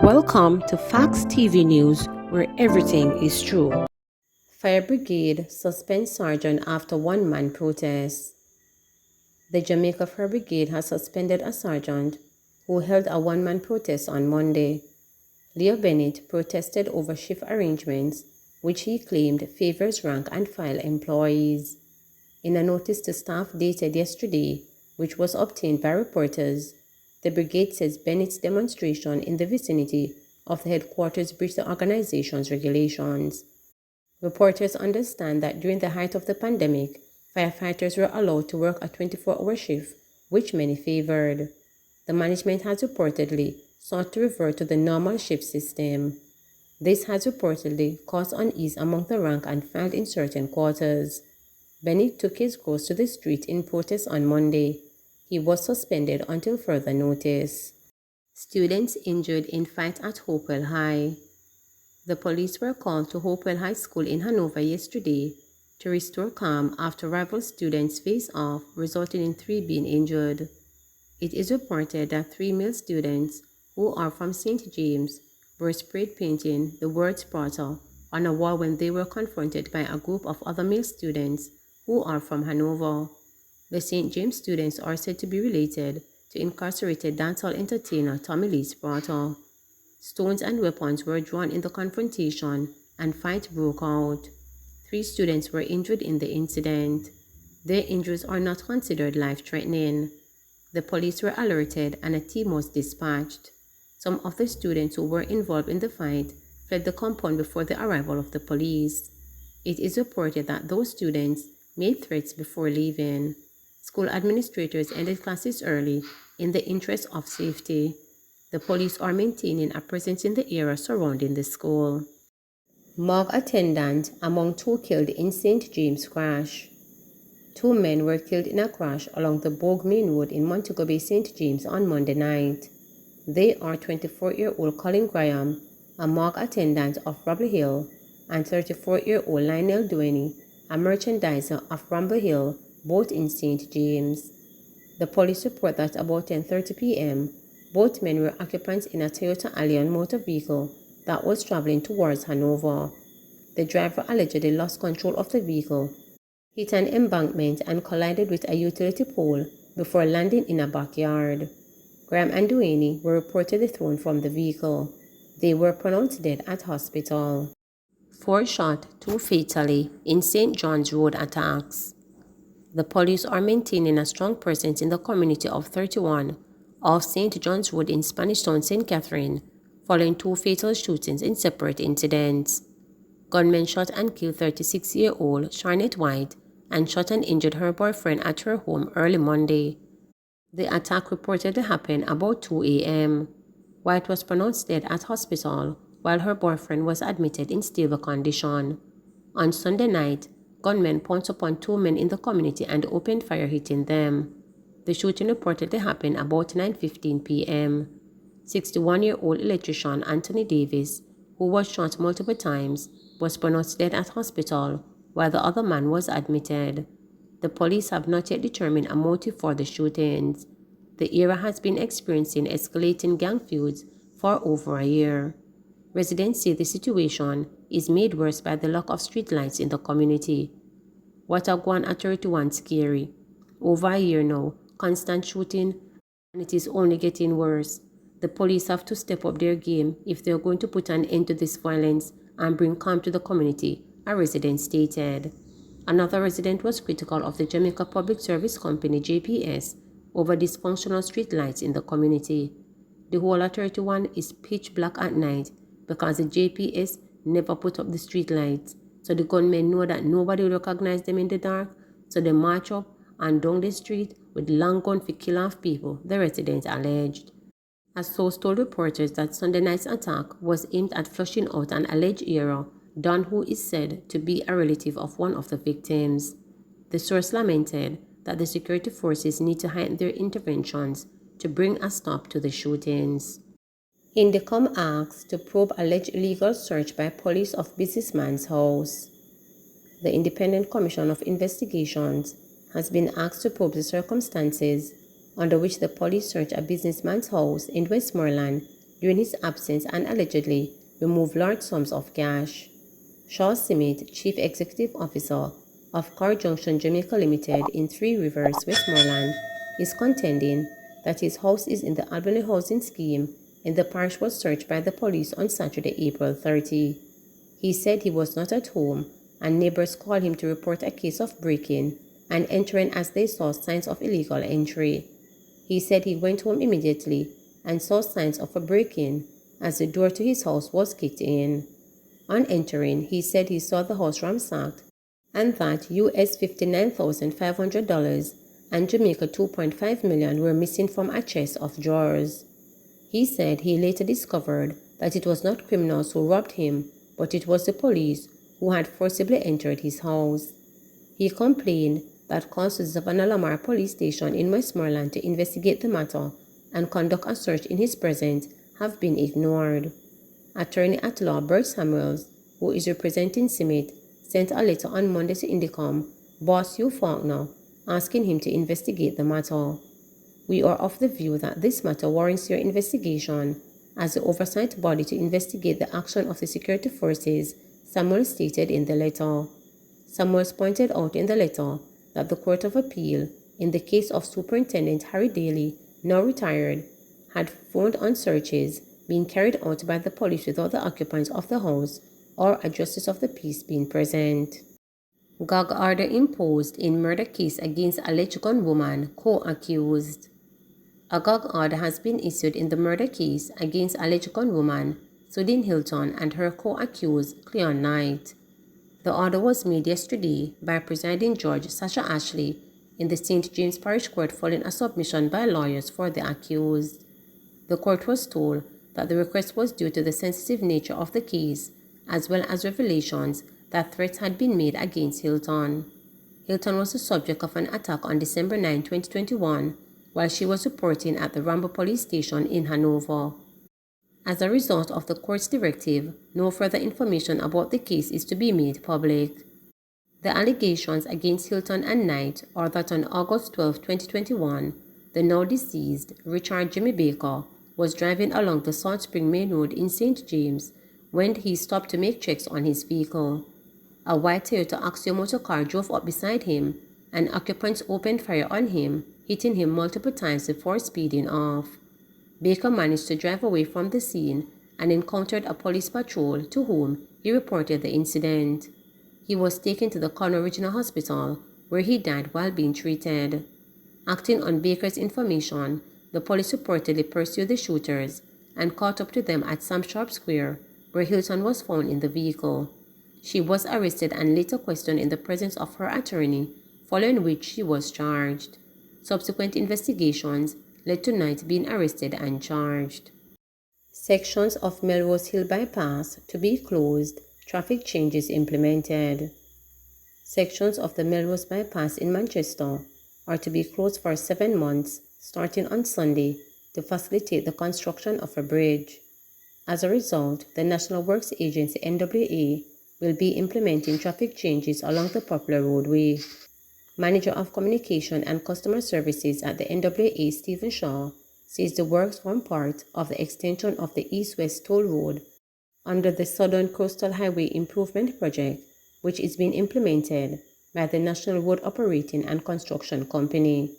Welcome to Facts TV News, where everything is true. Fire Brigade suspends sergeant after one-man protest. The Jamaica Fire Brigade has suspended a sergeant who held a one-man protest on Monday. Leo Bennett protested over shift arrangements, which he claimed favors rank and file employees. In a notice to staff dated yesterday, which was obtained by reporters, the brigade says Bennett's demonstration in the vicinity of the headquarters breached the organization's regulations. Reporters understand that during the height of the pandemic, firefighters were allowed to work a 24-hour shift, which many favored. The management has reportedly sought to revert to the normal shift system. This has reportedly caused unease among the rank and file in certain quarters. Bennett took his course to the street in protest on Monday. He was suspended until further notice. Students injured in fight at Hopewell High. The police were called to Hopewell High School in Hanover yesterday to restore calm after rival students faced off, resulting in 3 being injured. It is reported that 3 male students, who are from St. James, were sprayed painting the word Sparta on a wall when they were confronted by a group of other male students who are from Hanover. The St. James students are said to be related to incarcerated dancehall entertainer Tommy Lee Sparta. Stones and weapons were drawn in the confrontation and fight broke out. 3 students were injured in the incident. Their injuries are not considered life-threatening. The police were alerted and a team was dispatched. Some of the students who were involved in the fight fled the compound before the arrival of the police. It is reported that those students made threats before leaving. School administrators ended classes early in the interest of safety. The police are maintaining a presence in the area surrounding the school. Morgue attendant among 2 killed in St. James crash. 2 men were killed in a crash along the Bogue Main Road in Montego Bay, St. James on Monday night. They are 24-year-old Colin Graham, a morgue attendant of Rumble Hill, and 34-year-old Lionel Duane, a merchandiser of Rumble Hill, both in St. James. The police report that about 10:30 p.m., both men were occupants in a Toyota Allion motor vehicle that was traveling towards Hanover. The driver allegedly lost control of the vehicle, hit an embankment and collided with a utility pole before landing in a backyard. Graham and Duane were reportedly thrown from the vehicle. They were pronounced dead at hospital. 4 shot, 2 fatally in St. John's Road attacks. The police are maintaining a strong presence in the community of 31 off St. John's Road in Spanish Town, St. Catherine, following 2 fatal shootings in separate incidents. Gunmen shot and killed 36-year-old Charlotte White and shot and injured her boyfriend at her home early Monday. The attack reportedly happened about 2 a.m. White was pronounced dead at hospital while her boyfriend was admitted in stable condition. On Sunday night, gunmen pounced upon 2 men in the community and opened fire, hitting them. The shooting reportedly happened about 9:15 p.m. 61-year-old electrician Anthony Davis, who was shot multiple times, was pronounced dead at hospital while the other man was admitted. The police have not yet determined a motive for the shootings. The area has been experiencing escalating gang feuds for over a year. Residents say the situation is made worse by the lack of streetlights in the community. Watagwan at 31 scary. Over a year now, constant shooting, and it is only getting worse. The police have to step up their game if they are going to put an end to this violence and bring calm to the community, a resident stated. Another resident was critical of the Jamaica Public Service Company, JPS, over dysfunctional streetlights in the community. The whole of 31 is pitch black at night because the JPS never put up the streetlights, so the gunmen know that nobody will recognize them in the dark, so they march up and down the street with long guns for kill off people, the residents alleged. A source told reporters that Sunday night's attack was aimed at flushing out an alleged error done who is said to be a relative of one of the victims. The source lamented that the security forces need to heighten their interventions to bring a stop to the shootings. Indicom asks to probe alleged illegal search by police of businessman's house. The Independent Commission of Investigations has been asked to probe the circumstances under which the police searched a businessman's house in Westmoreland during his absence and allegedly removed large sums of cash. Shaw Smith, Chief Executive Officer of Car Junction Jamaica Limited in Three Rivers, Westmoreland, is contending that his house is in the Albany housing scheme and the parish was searched by the police on Saturday, April 30. He said he was not at home and neighbors called him to report a case of breaking and entering as they saw signs of illegal entry. He said he went home immediately and saw signs of a break-in as the door to his house was kicked in. On entering, he said he saw the house ransacked and that US $59,500 and Jamaica $2.5 million were missing from a chest of drawers. He said he later discovered that it was not criminals who robbed him, but it was the police who had forcibly entered his house. He complained that calls to the Savannah police station in Westmoreland to investigate the matter and conduct a search in his presence have been ignored. Attorney at law Bert Samuels, who is representing Smith, sent a letter on Monday to Indicom boss Hugh Faulkner asking him to investigate the matter. We are of the view that this matter warrants your investigation as the oversight body to investigate the action of the security forces, Samuels stated in the letter. Samuels pointed out in the letter that the Court of Appeal, in the case of Superintendent Harry Daly, now retired, had found on searches being carried out by the police without the occupants of the house or a justice of the peace being present. Gag order imposed in murder case against alleged gunwoman co-accused. A gag order has been issued in the murder case against alleged gunwoman Sudin Hilton and her co-accused Cleon Knight. The order was made yesterday by Presiding Judge Sasha Ashley in the St. James Parish Court following a submission by lawyers for the accused. The court was told that the request was due to the sensitive nature of the case, as well as revelations that threats had been made against Hilton. Hilton was the subject of an attack on December 9, 2021, while she was reporting at the Rambo police station in Hanover. As a result of the court's directive, no further information about the case is to be made public. The allegations against Hilton and Knight are that on August 12, 2021, the now deceased Richard Jimmy Baker was driving along the Salt Spring Main Road in St. James when he stopped to make checks on his vehicle. A white Toyota Axio motor car drove up beside him and occupants opened fire on him, hitting him multiple times before speeding off. Baker managed to drive away from the scene and encountered a police patrol to whom he reported the incident. He was taken to the Conroe Regional Hospital where he died while being treated. Acting on Baker's information, the police reportedly pursued the shooters and caught up to them at Sam Sharp Square where Hilton was found in the vehicle. She was arrested and later questioned in the presence of her attorney, following which she was charged. Subsequent investigations led to Knight being arrested and charged. Sections of Melrose Hill Bypass to be closed, traffic changes implemented. Sections of the Melrose Bypass in Manchester are to be closed for 7 months, starting on Sunday, to facilitate the construction of a bridge. As a result, the National Works Agency NWA will be implementing traffic changes along the popular roadway. Manager of Communication and Customer Services at the NWA, Stephen Shaw, says the works form part of the extension of the East-West Toll Road under the Southern Coastal Highway Improvement Project, which is being implemented by the National Road Operating and Construction Company.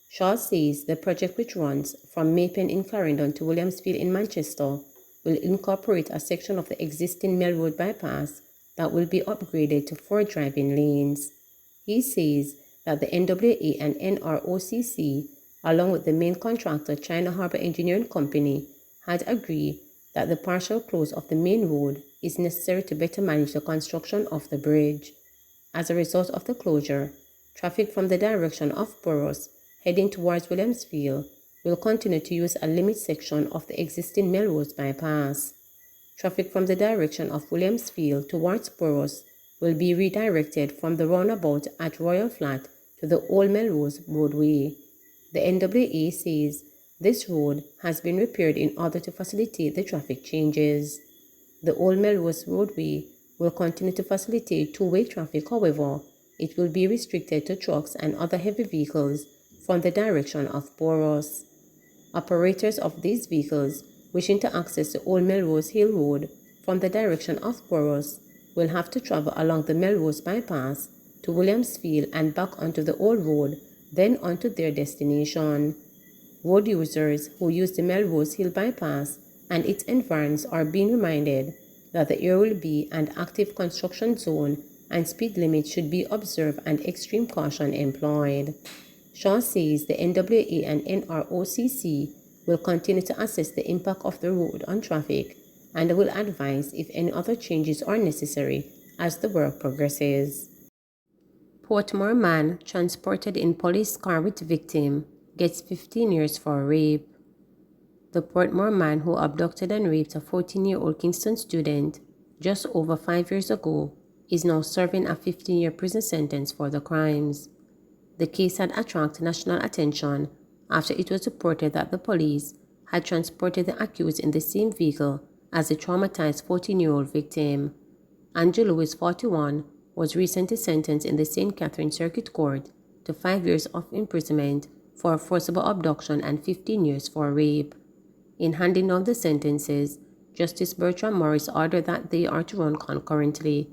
Shaw says the project, which runs from Maypen in Clarendon to Williamsfield in Manchester, will incorporate a section of the existing Melrose bypass that will be upgraded to 4 driving lanes. He says that the NWA and NROCC, along with the main contractor China Harbour Engineering Company, had agreed that the partial close of the main road is necessary to better manage the construction of the bridge. As a result of the closure, traffic from the direction of Burroughs heading towards Williamsfield will continue to use a limit section of the existing Melrose bypass. Traffic from the direction of Williamsfield towards Burroughs will be redirected from the roundabout at Royal Flat to the Old Melrose roadway. The NWA says this road has been repaired in order to facilitate the traffic changes. The Old Melrose roadway will continue to facilitate two-way traffic. However, it will be restricted to trucks and other heavy vehicles from the direction of Burroughs. Operators of these vehicles wishing to access the old Melrose Hill Road from the direction of Boroughs will have to travel along the Melrose bypass to Williamsfield and back onto the old road, then onto their destination. Road users who use the Melrose Hill bypass and its environs are being reminded that the area will be an active construction zone and speed limits should be observed and extreme caution employed. Shaw says the NWA and NROCC will continue to assess the impact of the road on traffic and will advise if any other changes are necessary as the work progresses. Portmore man transported in police car with victim gets 15 years for rape. The Portmore man who abducted and raped a 14-year-old Kingston student just over 5 years ago is now serving a 15-year prison sentence for the crimes. The case had attracted national attention after it was reported that the police had transported the accused in the same vehicle as the traumatized 14-year-old victim. Andrew Lewis, 41, was recently sentenced in the St. Catherine Circuit Court to 5 years of imprisonment for forcible abduction and 15 years for rape. In handing down the sentences, Justice Bertram Morris ordered that they are to run concurrently.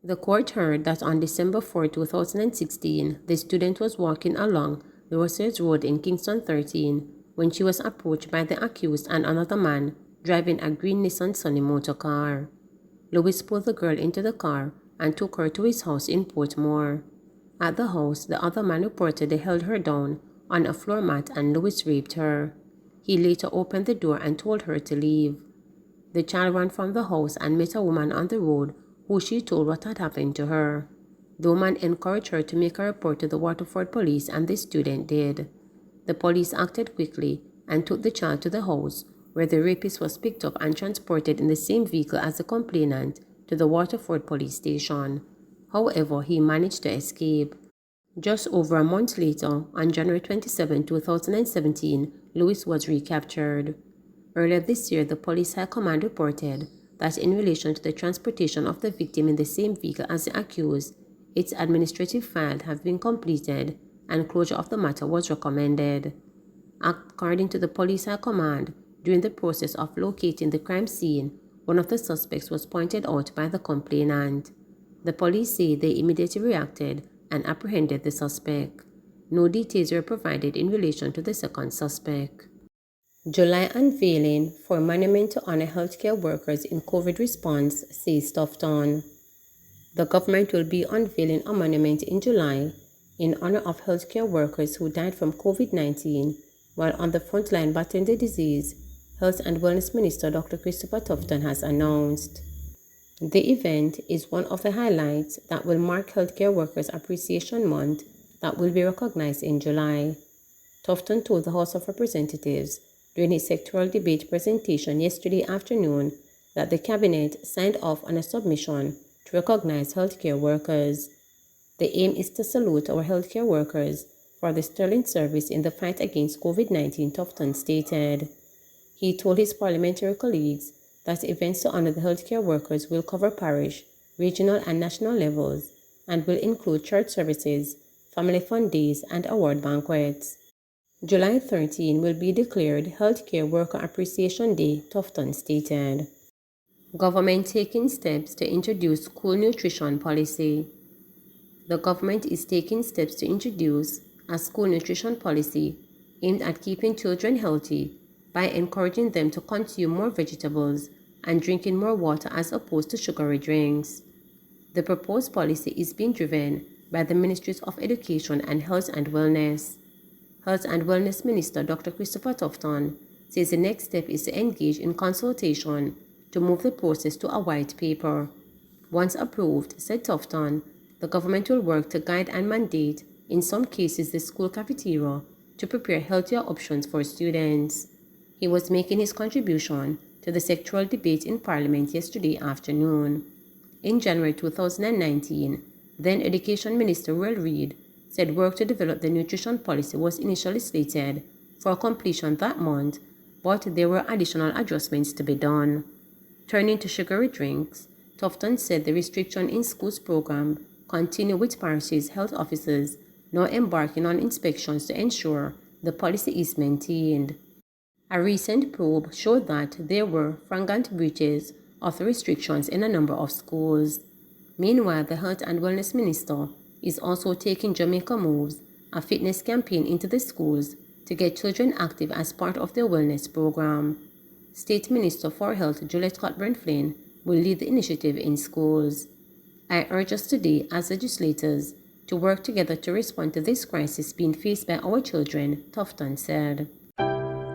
The court heard that on December 4, 2016, the student was walking along the Rosers Road in Kingston 13 when she was approached by the accused and another man driving a green Nissan Sunny motor car. Lewis pulled the girl into the car and took her to his house in Portmore. At the house, the other man reportedly held her down on a floor mat and Lewis raped her. He later opened the door and told her to leave. The child ran from the house and met a woman on the road who she told what had happened to her. The woman encouraged her to make a report to the Waterford police and the student did. The police acted quickly and took the child to the house where the rapist was picked up and transported in the same vehicle as the complainant to the Waterford police station. However, he managed to escape. Just over a month later, on January 27, 2017, Lewis was recaptured. Earlier this year, the Police High Command reported that in relation to the transportation of the victim in the same vehicle as the accused, its administrative file had been completed and closure of the matter was recommended. According to the Police High Command, during the process of locating the crime scene, one of the suspects was pointed out by the complainant. The police say they immediately reacted and apprehended the suspect. No details were provided in relation to the second suspect. July unveiling for monument to honor healthcare workers in COVID response, says Tufton. The government will be unveiling a monument in July in honor of healthcare workers who died from COVID-19 while on the front line battling the disease, Health and Wellness Minister Dr. Christopher Tufton has announced. The event is one of the highlights that will mark Healthcare Workers Appreciation Month that will be recognized in July. Tufton told the House of Representatives during his sectoral debate presentation yesterday afternoon that the Cabinet signed off on a submission to recognize healthcare workers. The aim is to salute our healthcare workers for the sterling service in the fight against COVID-19, Tufton stated. He told his parliamentary colleagues that events to honor the healthcare workers will cover parish, regional and national levels and will include church services, family fun days and award banquets. July 13 will be declared Healthcare Worker Appreciation Day, Tufton stated. Government taking steps to introduce school nutrition policy. The government is taking steps to introduce a school nutrition policy aimed at keeping children healthy by encouraging them to consume more vegetables and drinking more water as opposed to sugary drinks. The proposed policy is being driven by the Ministries of Education and Health and Wellness. Health and Wellness Minister Dr. Christopher Tufton says the next step is to engage in consultation to move the process to a white paper. Once approved, said Tufton, the government will work to guide and mandate, in some cases the school cafeteria, to prepare healthier options for students. He was making his contribution to the sectoral debate in Parliament yesterday afternoon. In January 2019, then Education Minister Will Reid said work to develop the nutrition policy was initially slated for completion that month, but there were additional adjustments to be done. Turning to sugary drinks, Tufton said the restriction in schools program continue with parishes' health officers now embarking on inspections to ensure the policy is maintained. A recent probe showed that there were flagrant breaches of the restrictions in a number of schools. Meanwhile, the Health and Wellness Minister is also taking Jamaica Moves, a fitness campaign into the schools to get children active as part of their wellness program. State Minister for Health Juliet Scott-Flynn will lead the initiative in schools. I urge us today as legislators to work together to respond to this crisis being faced by our children, Tufton said.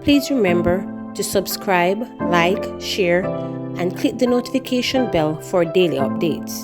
Please remember to subscribe, like, share, and click the notification bell for daily updates.